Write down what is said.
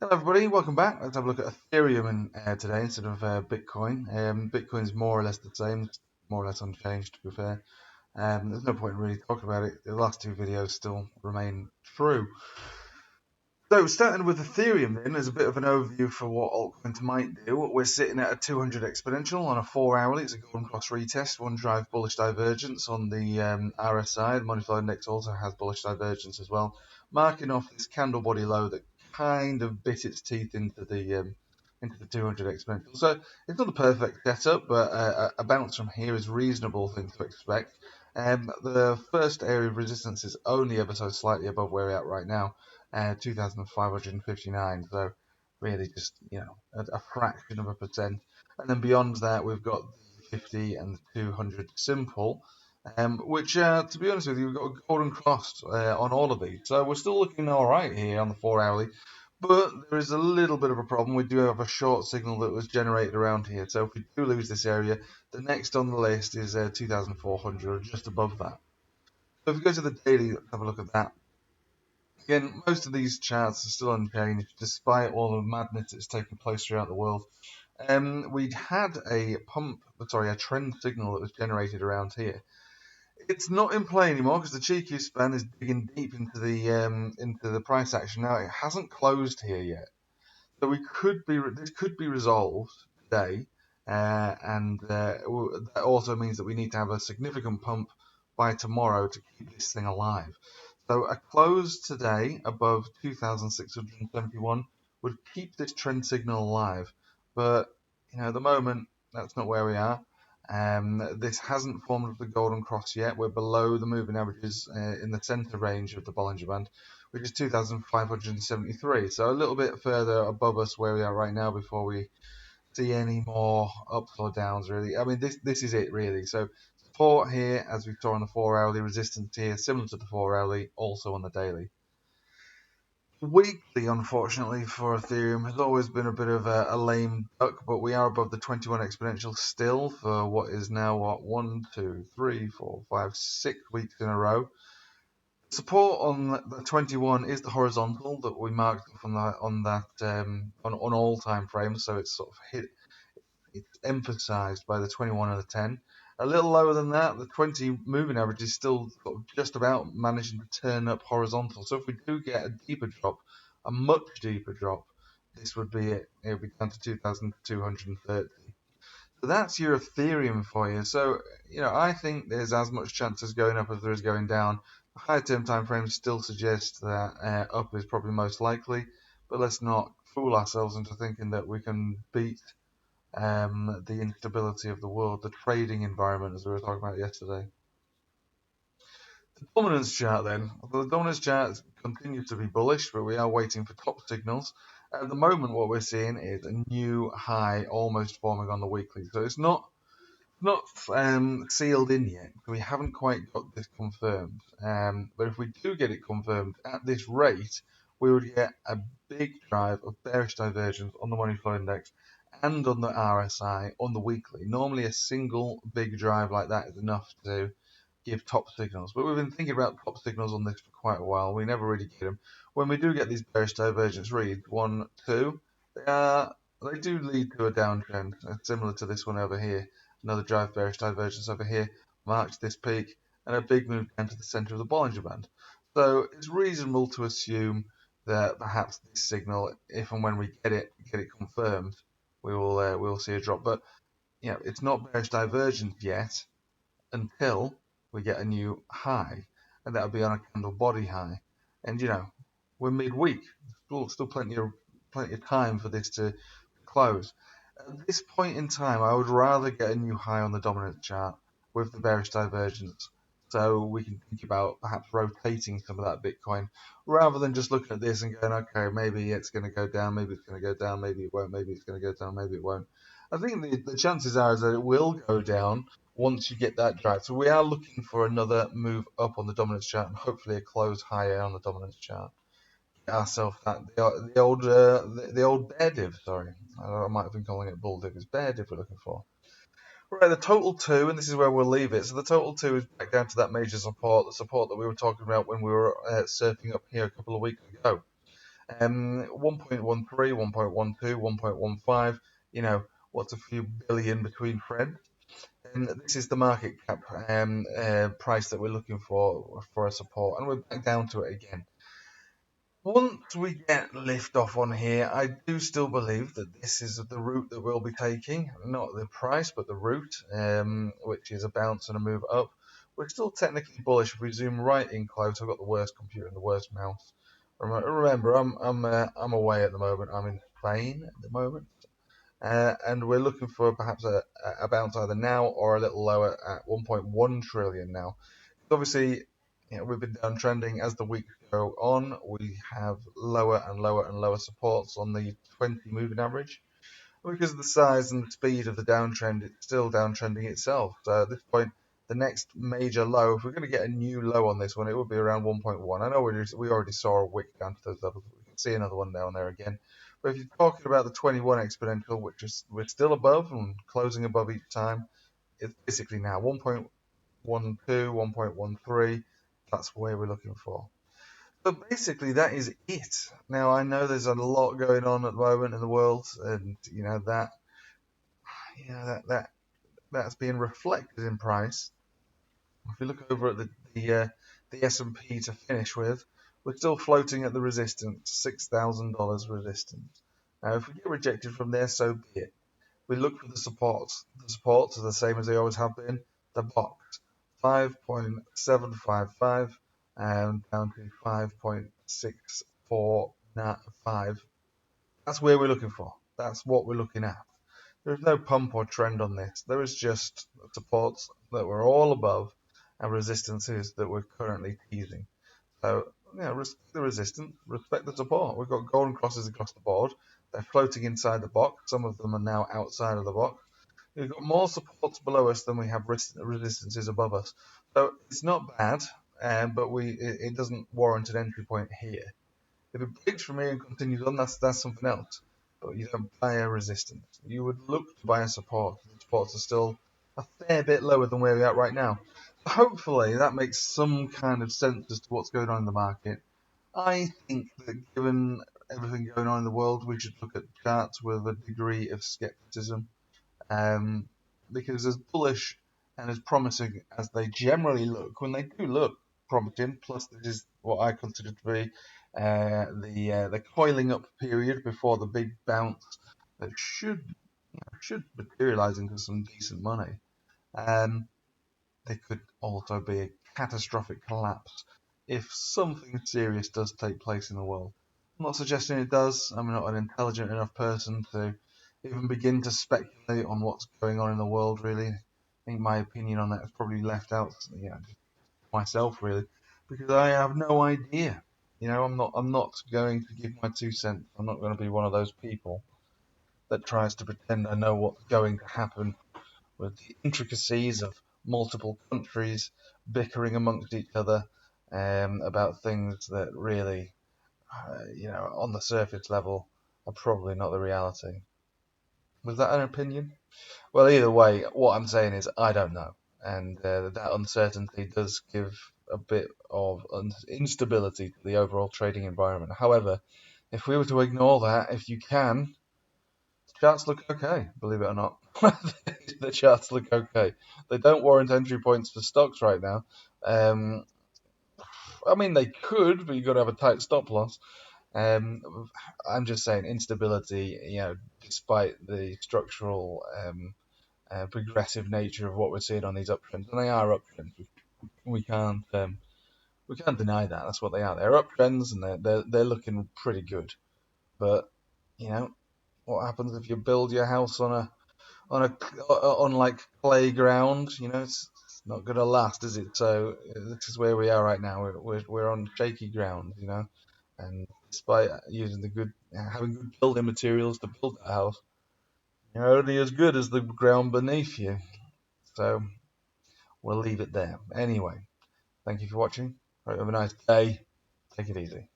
Hello everybody, welcome back. Let's have a look at Ethereum today instead of Bitcoin. Bitcoin's more or less the same, more or less unchanged to be fair. There's no point in really talking about it. The last two videos still remain true. So starting with Ethereum then, as a bit of an overview for what altcoins might do. We're sitting at a 200 exponential on a 4-hourly. It's a golden cross retest, one drive bullish divergence on the RSI. The money flow index also has bullish divergence as well, marking off this candle body low that kind of bit its teeth into the 200 exponential. So it's not the perfect setup, but a bounce from here is a reasonable thing to expect. The first area of resistance is only ever so slightly above where we're at right now. 2,559. So really just, a fraction of a percent. And then beyond that, we've got the 50 and the 200 simple, which, to be honest with you, we've got a golden cross on all of these. So we're still looking all right here on the 4-hourly. But there is a little bit of a problem. We do have a short signal that was generated around here. So if we do lose this area, the next on the list is 2,400, just above that. So if we go to the daily, let's have a look at that. Again, most of these charts are still unchanged, despite all the madness that's taking place throughout the world. We'd had a trend signal that was generated around here. It's not in play anymore because the cheeky span is digging deep into the price action now. It hasn't closed here yet, so this could be resolved today, and that also means that we need to have a significant pump by tomorrow to keep this thing alive. So a close today above 2,671 would keep this trend signal alive, but at the moment that's not where we are. This hasn't formed the golden cross yet. We're below the moving averages in the center range of the Bollinger Band, which is 2,573. So a little bit further above us where we are right now before we see any more ups or downs, really. I mean, this is it, really. So support here, as we saw on the 4-hourly, resistance here, similar to the 4-hourly, also on the daily. Weekly, unfortunately, for Ethereum has always been a bit of a lame duck, but we are above the 21 exponential still for what is now, 1, 2, 3, 4, 5, 6 weeks in a row. Support on the 21 is the horizontal that we marked on all time frames, so it's sort of it's emphasized by the 21 and the 10. A little lower than that, the 20 moving average is still sort of just about managing to turn up horizontal. So if we do get a deeper drop, a much deeper drop, this would be it. It would be down to 2,230. So that's your Ethereum for you. So, I think there's as much chance as going up as there is going down. The high term time frames still suggest that up is probably most likely, but let's not fool ourselves into thinking that we can beat the instability of the world, the trading environment, as we were talking about yesterday. The dominance chart then. The dominance chart continues to be bullish, but we are waiting for top signals. At the moment, what we're seeing is a new high almost forming on the weekly. So it's not sealed in yet. We haven't quite got this confirmed. But if we do get it confirmed at this rate, we would get a big drive of bearish divergence on the money flow index and on the RSI on the weekly. Normally, a single big drive like that is enough to give top signals. But we've been thinking about top signals on this for quite a while. We never really get them. When we do get these bearish divergence reads, 1, 2, they do lead to a downtrend, similar to this one over here. Another drive bearish divergence over here marks this peak, and a big move down to the center of the Bollinger Band. So it's reasonable to assume that perhaps this signal, if and when we get it confirmed, we will see a drop. But it's not bearish divergence yet until we get a new high, and that'll be on a candle body high. And we're midweek, still plenty of time for this to close. At this point in time, I would rather get a new high on the dominant chart with the bearish divergence, so we can think about perhaps rotating some of that Bitcoin rather than just looking at this and going, okay, maybe it's going to go down, maybe it's going to go down, maybe it won't, maybe it's going to go down, maybe it won't. I think the chances are is that it will go down once you get that drive. So we are looking for another move up on the dominance chart and hopefully a close higher on the dominance chart. Get ourselves the old bear div. Sorry, I might have been calling it bull div. It's bear div we're looking for. Right, the total 2, and this is where we'll leave it. So the total 2 is back down to that major support, the support that we were talking about when we were surfing up here a couple of weeks ago. 1.13, 1.12, 1.15, what's a few billion between friends? And this is the market cap price that we're looking for a support, and we're back down to it again. Once we get lift off on here, I do still believe that this is the route that we'll be taking, not the price, but the route, which is a bounce and a move up. We're still technically bullish. If we zoom right in close, I've got the worst computer and the worst mouse. Remember, I'm away at the moment. I'm in Spain at the moment, and we're looking for perhaps a bounce either now or a little lower at 1.1 trillion now. Obviously, we've been downtrending as the weeks go on. We have lower and lower and lower supports on the 20 moving average. Because of the size and the speed of the downtrend, it's still downtrending itself. So at this point, the next major low, if we're going to get a new low on this one, it would be around 1.1. I know we already saw a wick down to those levels. We can see another one down there again. But if you're talking about the 21 exponential, which is we're still above and closing above each time, it's basically now 1.12, 1.13. That's where we're looking for. But basically, that is it. Now, I know there's a lot going on at the moment in the world, and that's being reflected in price. If you look over at the S&P to finish with, we're still floating at the resistance, $6,000 resistance. Now, if we get rejected from there, so be it. We look for the supports. The supports are the same as they always have been. The box, 5.755 and down to 5.645. That's where we're looking for. That's what we're looking at. There's no pump or trend on this. There is just supports that we're all above and resistances that we're currently teasing. So, respect the resistance, respect the support. We've got golden crosses across the board. They're floating inside the box. Some of them are now outside of the box. We've got more supports below us than we have resistances above us. So it's not bad, but it doesn't warrant an entry point here. If it breaks from here and continues on, that's something else. But you don't buy a resistance. You would look to buy a support. The supports are still a fair bit lower than where we're at right now. Hopefully that makes some kind of sense as to what's going on in the market. I think that given everything going on in the world, we should look at charts with a degree of skepticism. Because as bullish and as promising as they generally look, when they do look promising, plus this is what I consider to be the coiling up period before the big bounce that should materialize into some decent money. There could also be a catastrophic collapse if something serious does take place in the world. I'm not suggesting it does. I'm not an intelligent enough person to even begin to speculate on what's going on in the world, really. I think my opinion on that is probably left out, myself, really, because I have no idea. I'm not going to give my 2 cents. I'm not going to be one of those people that tries to pretend I know what's going to happen with the intricacies of multiple countries bickering amongst each other about things that really, on the surface level, are probably not the reality. Was that an opinion? Well, either way, what I'm saying is I don't know, and that uncertainty does give a bit of instability to the overall trading environment. However, if we were to ignore that, if you can, the charts look okay, believe it or not. The charts look okay. They don't warrant entry points for stocks right now. I mean, they could, but you've got to have a tight stop loss. I'm just saying instability, despite the structural progressive nature of what we're seeing on these uptrends, and they are uptrends. We can't deny that. That's what they are. They're uptrends, and they're looking pretty good. But what happens if you build your house on like playground? It's not going to last, is it? So this is where we are right now. We're on shaky ground, and despite using having good building materials to build that house, you're only as good as the ground beneath you. So we'll leave it there. Anyway, thank you for watching. Hope you have a nice day. Take it easy.